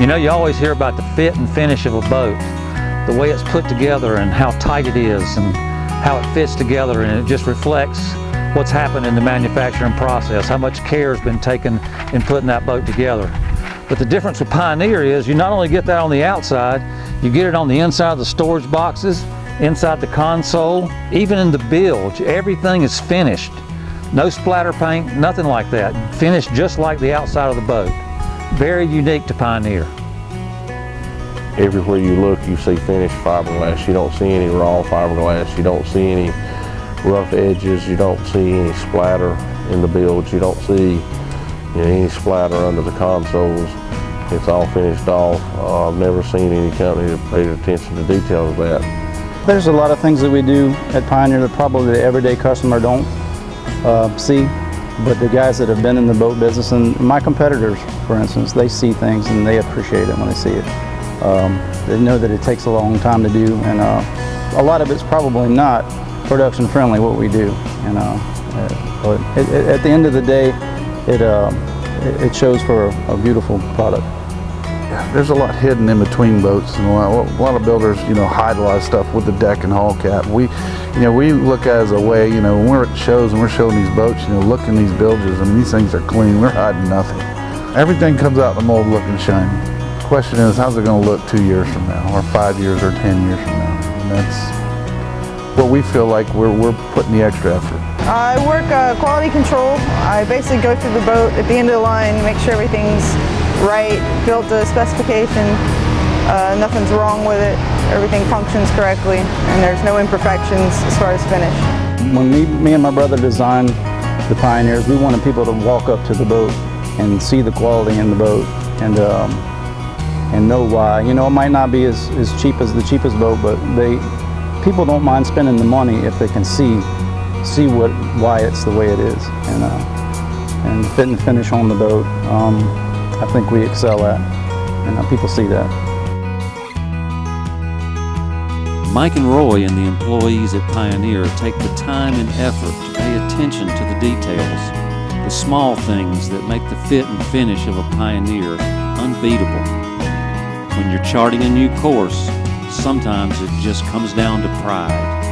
You know, you always hear about the fit and finish of a boat, the way it's put together and how tight it is and how it fits together, and it just reflects what's happened in the manufacturing process, how much care has been taken in putting that boat together. But the difference with Pioneer is you not only get that on the outside, you get it on the inside of the storage boxes, inside the console, even in the bilge. Everything is finished. No splatter paint, nothing like that. Finished just like the outside of the boat. Very unique to Pioneer. Everywhere you look, you see finished fiberglass. You don't see any raw fiberglass. You don't see any rough edges. You don't see any splatter in the bilge. You don't see any splatter under the consoles. It's all finished off. I've never seen any company that paid attention to detail of that. There's a lot of things that we do at Pioneer that probably the everyday customer don't see, but the guys that have been in the boat business, and my competitors, for instance, they see things and they appreciate it when they see it. They know that it takes a long time to do, and a lot of it's probably not production friendly what we do. But at the end of the day, it shows for a beautiful product. There's a lot hidden in between boats, and a lot of builders, hide a lot of stuff with the deck and hull cap. We look at it as a way, when we're at shows and we're showing these boats, look in these bilges, and these things are clean. We're hiding nothing. Everything comes out the mold looking shiny. The question is, how's it going to look 2 years from now, or 5 years, or 10 years from now? And that's what we feel like we're putting the extra effort. I work quality control. I basically go through the boat at the end of the line, make sure everything's right, built to specification, nothing's wrong with it, everything functions correctly, and there's no imperfections as far as finish. When me and my brother designed the Pioneers, we wanted people to walk up to the boat and see the quality in the boat and know why. It might not be as cheap as the cheapest boat, but people don't mind spending the money if they can see why it's the way it is, and fit and finish on the boat. I think we excel at, and people see that. Mike and Roy and the employees at Pioneer take the time and effort to pay attention to the details, the small things that make the fit and finish of a Pioneer unbeatable. When you're charting a new course, sometimes it just comes down to pride.